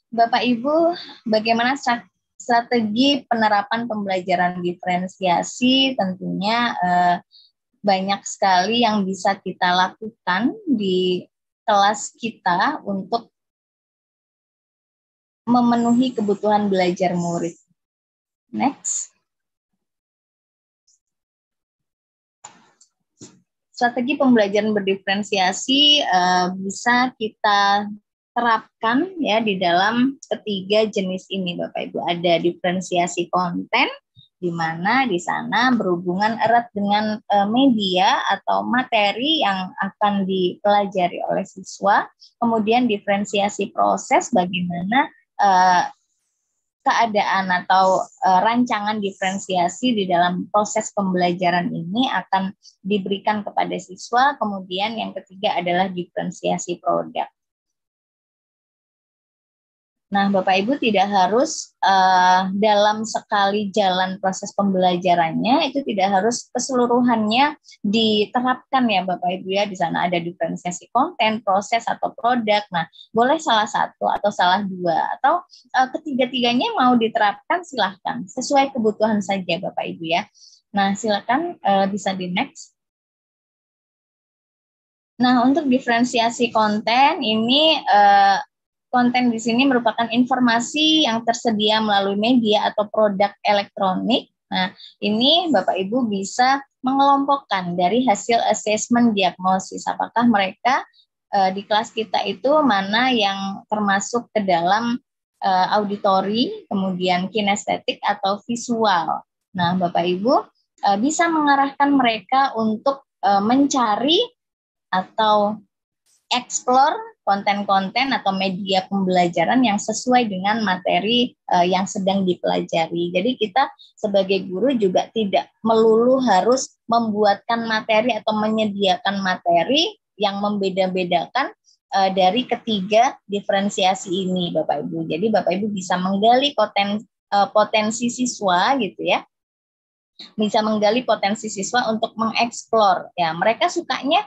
Bapak Ibu, bagaimana strategi penerapan pembelajaran diferensiasi? Tentunya banyak sekali yang bisa kita lakukan di kelas kita untuk memenuhi kebutuhan belajar murid. Next. Strategi pembelajaran berdiferensiasi bisa kita terapkan ya di dalam ketiga jenis ini, Bapak Ibu. Ada diferensiasi konten, di mana di sana berhubungan erat dengan media atau materi yang akan dipelajari oleh siswa. Kemudian diferensiasi proses, bagaimana keadaan atau rancangan diferensiasi di dalam proses pembelajaran ini akan diberikan kepada siswa. Kemudian yang ketiga adalah diferensiasi produk. Nah, Bapak Ibu tidak harus dalam sekali jalan proses pembelajarannya itu tidak harus keseluruhannya diterapkan ya Bapak Ibu ya. Di sana ada diferensiasi konten, proses atau produk. Nah, boleh salah satu atau salah dua atau ketiga-tiganya mau diterapkan silahkan sesuai kebutuhan saja Bapak Ibu ya. Nah, silakan bisa di next. Nah, untuk diferensiasi konten ini konten di sini merupakan informasi yang tersedia melalui media atau produk elektronik. Nah, ini Bapak Ibu bisa mengelompokkan dari hasil asesmen diagnosis. Apakah mereka di kelas kita itu mana yang termasuk ke dalam auditori, kemudian kinestetik atau visual. Nah, Bapak Ibu bisa mengarahkan mereka untuk mencari atau explore konten-konten atau media pembelajaran yang sesuai dengan materi yang sedang dipelajari. Jadi kita sebagai guru juga tidak melulu harus membuatkan materi atau menyediakan materi yang membeda-bedakan dari ketiga diferensiasi ini, Bapak Ibu. Jadi Bapak Ibu bisa menggali potensi siswa gitu ya, bisa menggali potensi siswa untuk mengeksplor ya mereka sukanya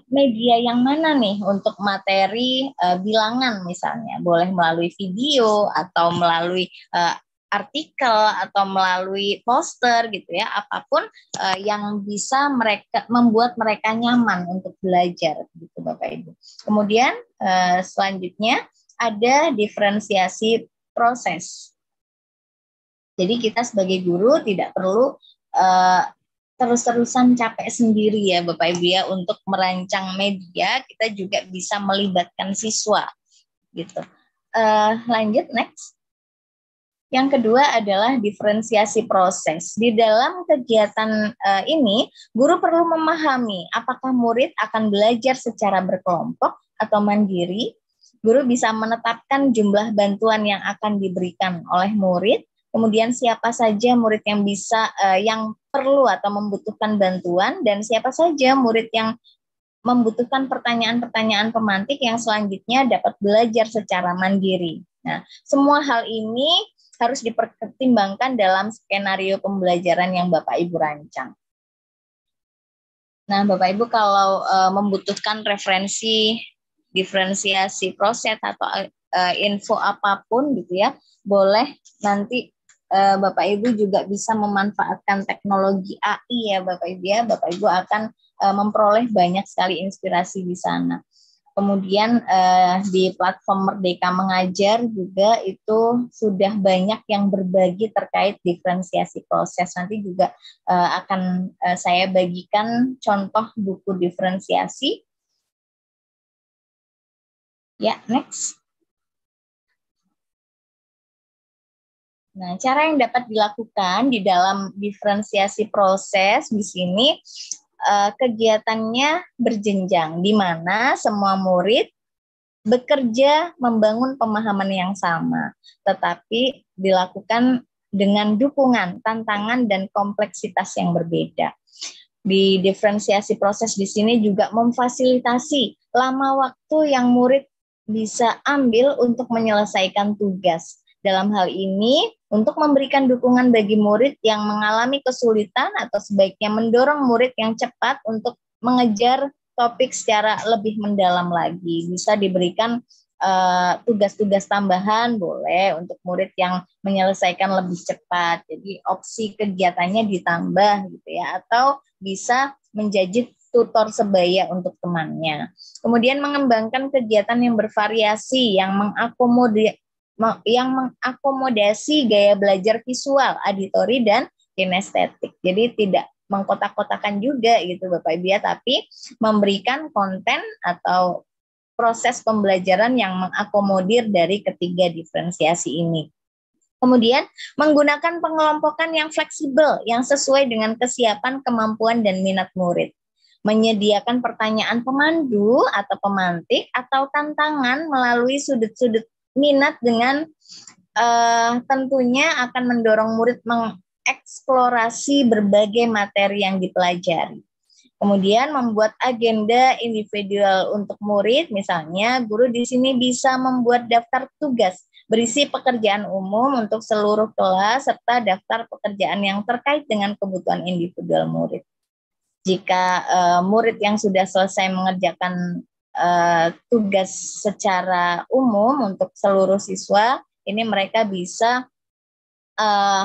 media yang mana nih untuk materi bilangan misalnya, boleh melalui video atau melalui artikel atau melalui poster gitu ya, apapun yang bisa membuat mereka nyaman untuk belajar gitu Bapak Ibu. Kemudian selanjutnya ada diferensiasi proses. Jadi kita sebagai guru tidak perlu terus-terusan capek sendiri ya Bapak Ibu ya untuk merancang media, kita juga bisa melibatkan siswa gitu. Lanjut next. Yang kedua adalah diferensiasi proses. Di dalam kegiatan ini, guru perlu memahami apakah murid akan belajar secara berkelompok atau mandiri. Guru bisa menetapkan jumlah bantuan yang akan diberikan oleh murid. Kemudian siapa saja murid yang bisa yang perlu atau membutuhkan bantuan, dan siapa saja murid yang membutuhkan pertanyaan-pertanyaan pemantik yang selanjutnya dapat belajar secara mandiri. Nah, semua hal ini harus dipertimbangkan dalam skenario pembelajaran yang Bapak Ibu rancang. Nah, Bapak Ibu kalau membutuhkan referensi diferensiasi proses atau info apapun gitu ya, boleh nanti Bapak Ibu juga bisa memanfaatkan teknologi AI ya Bapak Ibu ya. Bapak Ibu akan memperoleh banyak sekali inspirasi di sana. Kemudian di platform Merdeka Mengajar juga itu sudah banyak yang berbagi terkait diferensiasi proses. Nanti juga akan saya bagikan contoh buku diferensiasi. Ya, next. Nah, cara yang dapat dilakukan di dalam diferensiasi proses di sini kegiatannya berjenjang, di mana semua murid bekerja membangun pemahaman yang sama, tetapi dilakukan dengan dukungan, tantangan, dan kompleksitas yang berbeda. Di diferensiasi proses di sini juga memfasilitasi lama waktu yang murid bisa ambil untuk menyelesaikan tugas. Dalam hal ini, untuk memberikan dukungan bagi murid yang mengalami kesulitan atau sebaiknya mendorong murid yang cepat untuk mengejar topik secara lebih mendalam lagi. Bisa diberikan tugas-tugas tambahan boleh untuk murid yang menyelesaikan lebih cepat. Jadi opsi kegiatannya ditambah gitu ya, atau bisa menjadi tutor sebaya untuk temannya. Kemudian mengembangkan kegiatan yang bervariasi yang mengakomodasi gaya belajar visual, auditori dan kinestetik. Jadi tidak mengkotak-kotakan juga gitu Bapak Ibu ya, tapi memberikan konten atau proses pembelajaran yang mengakomodir dari ketiga diferensiasi ini. Kemudian menggunakan pengelompokan yang fleksibel yang sesuai dengan kesiapan, kemampuan, dan minat murid. Menyediakan pertanyaan pemandu atau pemantik atau tantangan melalui sudut-sudut minat dengan tentunya akan mendorong murid mengeksplorasi berbagai materi yang dipelajari. Kemudian membuat agenda individual untuk murid, misalnya guru di sini bisa membuat daftar tugas berisi pekerjaan umum untuk seluruh kelas serta daftar pekerjaan yang terkait dengan kebutuhan individual murid. Jika murid yang sudah selesai mengerjakan tugas secara umum untuk seluruh siswa, ini mereka bisa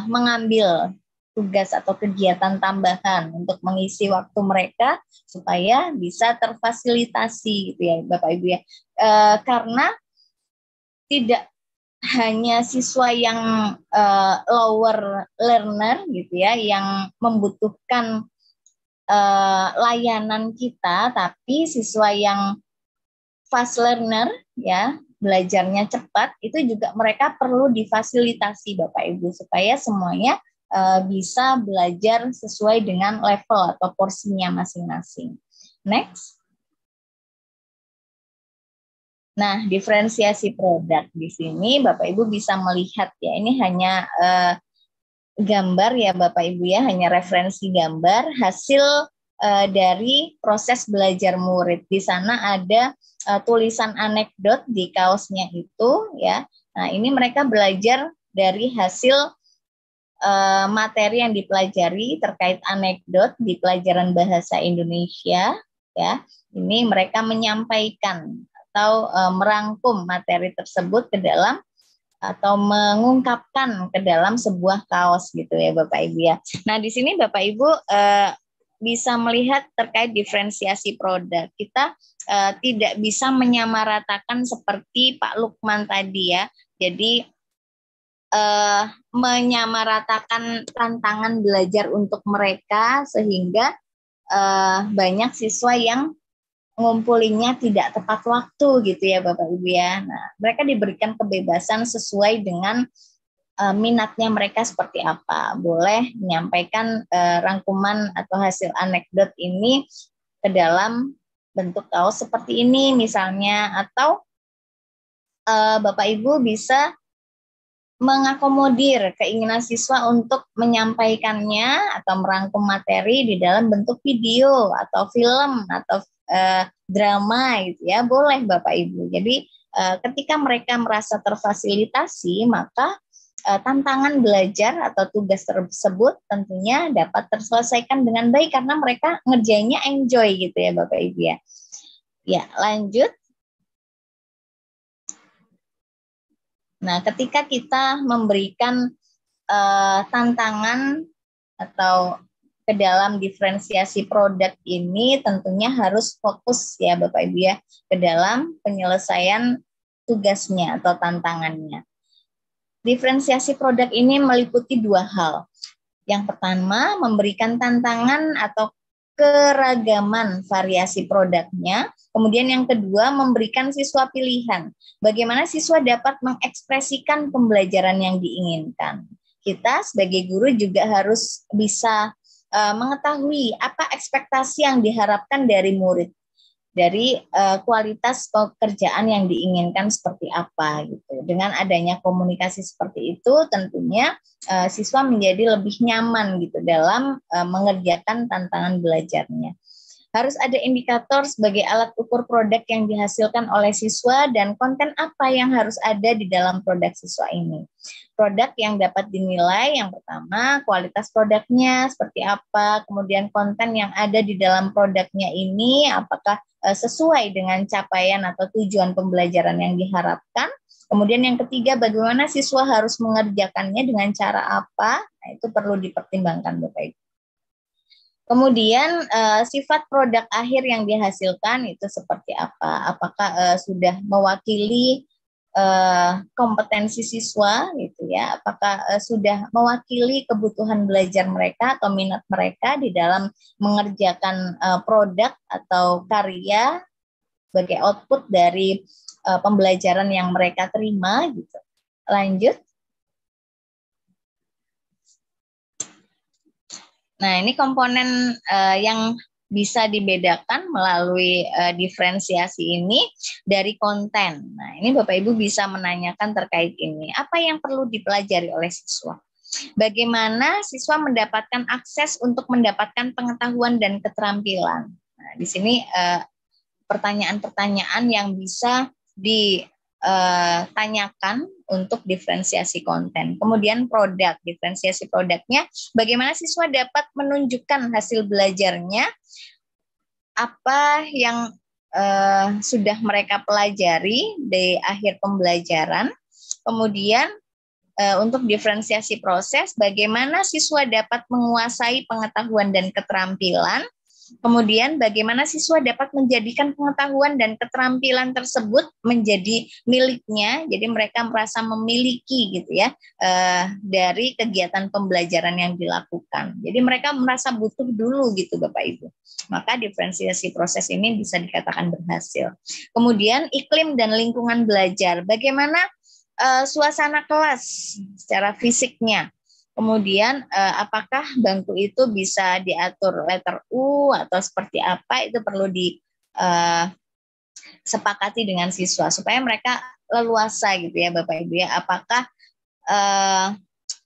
mengambil tugas atau kegiatan tambahan untuk mengisi waktu mereka supaya bisa terfasilitasi gitu ya Bapak Ibu ya. Karena tidak hanya siswa yang lower learner gitu ya yang membutuhkan layanan kita, tapi siswa yang fast learner ya belajarnya cepat itu juga mereka perlu difasilitasi Bapak Ibu supaya semuanya bisa belajar sesuai dengan level atau porsinya masing-masing. Next. Nah, diferensiasi produk di sini Bapak Ibu bisa melihat ya, ini hanya gambar ya Bapak Ibu ya, hanya referensi gambar hasil dari proses belajar murid. Di sana ada tulisan anekdot di kaosnya itu ya. Nah, ini mereka belajar dari hasil materi yang dipelajari terkait anekdot di pelajaran bahasa Indonesia ya. Ini mereka menyampaikan atau merangkum materi tersebut ke dalam atau mengungkapkan ke dalam sebuah kaos gitu ya Bapak Ibu ya. Nah, di sini Bapak Ibu bisa melihat terkait diferensiasi produk. Kita tidak bisa menyamaratakan seperti Pak Lukman tadi ya. Jadi menyamaratakan tantangan belajar untuk mereka sehingga banyak siswa yang ngumpulinnya tidak tepat waktu gitu ya Bapak Ibu ya. Nah, mereka diberikan kebebasan sesuai dengan minatnya mereka seperti apa. Boleh menyampaikan rangkuman atau hasil anekdot ini ke dalam bentuk kaos seperti ini misalnya, atau Bapak Ibu bisa mengakomodir keinginan siswa untuk menyampaikannya atau merangkum materi di dalam bentuk video atau film atau drama gitu ya, boleh Bapak Ibu. Jadi ketika mereka merasa terfasilitasi, maka tantangan belajar atau tugas tersebut tentunya dapat terselesaikan dengan baik karena mereka ngerjainnya enjoy gitu ya Bapak Ibu ya. Ya, lanjut. Nah, ketika kita memberikan tantangan atau ke dalam diferensiasi produk ini tentunya harus fokus ya Bapak Ibu ya ke dalam penyelesaian tugasnya atau tantangannya. Diferensiasi produk ini meliputi dua hal. Yang pertama, memberikan tantangan atau keragaman variasi produknya. Kemudian yang kedua, memberikan siswa pilihan. Bagaimana siswa dapat mengekspresikan pembelajaran yang diinginkan. Kita sebagai guru juga harus bisa mengetahui apa ekspektasi yang diharapkan dari murid. Dari kualitas pekerjaan yang diinginkan seperti apa gitu. Dengan adanya komunikasi seperti itu tentunya siswa menjadi lebih nyaman gitu dalam mengerjakan tantangan belajarnya. Harus ada indikator sebagai alat ukur produk yang dihasilkan oleh siswa dan konten apa yang harus ada di dalam produk siswa ini. Produk yang dapat dinilai yang pertama kualitas produknya seperti apa, kemudian konten yang ada di dalam produknya ini apakah sesuai dengan capaian atau tujuan pembelajaran yang diharapkan. Kemudian yang ketiga bagaimana siswa harus mengerjakannya dengan cara apa, nah, itu perlu dipertimbangkan Bapak Ibu. Kemudian sifat produk akhir yang dihasilkan itu seperti apa? Apakah sudah mewakili kompetensi siswa gitu ya? Apakah sudah mewakili kebutuhan belajar mereka atau minat mereka di dalam mengerjakan produk atau karya sebagai output dari pembelajaran yang mereka terima gitu. Lanjut. Nah, ini komponen yang bisa dibedakan melalui diferensiasi ini dari konten. Nah, ini Bapak Ibu bisa menanyakan terkait ini. Apa yang perlu dipelajari oleh siswa? Bagaimana siswa mendapatkan akses untuk mendapatkan pengetahuan dan keterampilan? Nah, di sini pertanyaan-pertanyaan yang bisa ditanyakan untuk diferensiasi konten. Kemudian produk, diferensiasi produknya, bagaimana siswa dapat menunjukkan hasil belajarnya, apa yang sudah mereka pelajari di akhir pembelajaran. Kemudian untuk diferensiasi proses, bagaimana siswa dapat menguasai pengetahuan dan keterampilan. Kemudian bagaimana siswa dapat menjadikan pengetahuan dan keterampilan tersebut menjadi miliknya, jadi mereka merasa memiliki gitu ya dari kegiatan pembelajaran yang dilakukan. Jadi mereka merasa butuh dulu gitu Bapak Ibu. Maka diferensiasi proses ini bisa dikatakan berhasil. Kemudian iklim dan lingkungan belajar, bagaimana suasana kelas secara fisiknya. Kemudian apakah bangku itu bisa diatur letter U atau seperti apa, itu perlu disepakati dengan siswa supaya mereka leluasa gitu ya Bapak Ibu ya. Apakah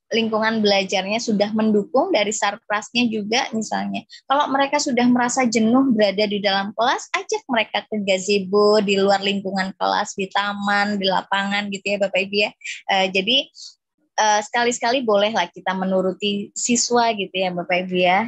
lingkungan belajarnya sudah mendukung dari sarprasnya juga misalnya. Kalau mereka sudah merasa jenuh berada di dalam kelas, ajak mereka ke gazebo di luar lingkungan kelas, di taman, di lapangan gitu ya Bapak Ibu ya. Jadi sekali-sekali bolehlah kita menuruti siswa gitu ya Bapak Ibu ya.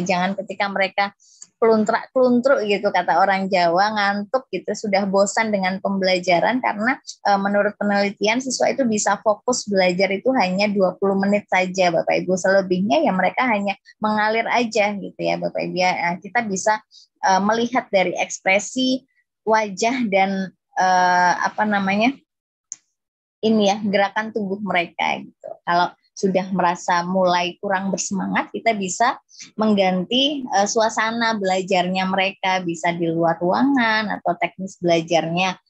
Jangan ketika mereka keluntruk gitu kata orang Jawa, ngantuk gitu, sudah bosan dengan pembelajaran karena menurut penelitian siswa itu bisa fokus belajar itu hanya 20 menit saja Bapak Ibu. Selebihnya ya mereka hanya mengalir aja gitu ya Bapak Ibu ya. Nah, kita bisa melihat dari ekspresi wajah dan ini ya gerakan tubuh mereka gitu. Kalau sudah merasa mulai kurang bersemangat, kita bisa mengganti suasana belajarnya mereka, bisa di luar ruangan atau teknis belajarnya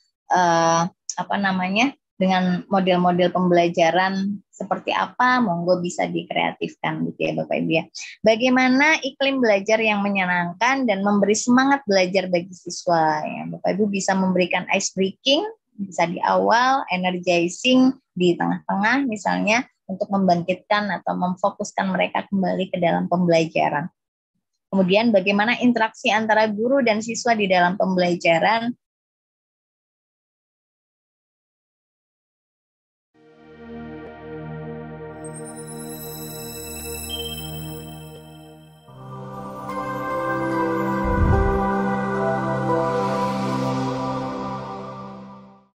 dengan model-model pembelajaran seperti apa, monggo bisa dikreatifkan gitu ya Bapak Ibu ya. Bagaimana iklim belajar yang menyenangkan dan memberi semangat belajar bagi siswa ya. Bapak Ibu bisa memberikan ice breaking, bisa di awal, energizing di tengah-tengah misalnya untuk membangkitkan atau memfokuskan mereka kembali ke dalam pembelajaran. Kemudian bagaimana interaksi antara guru dan siswa di dalam pembelajaran,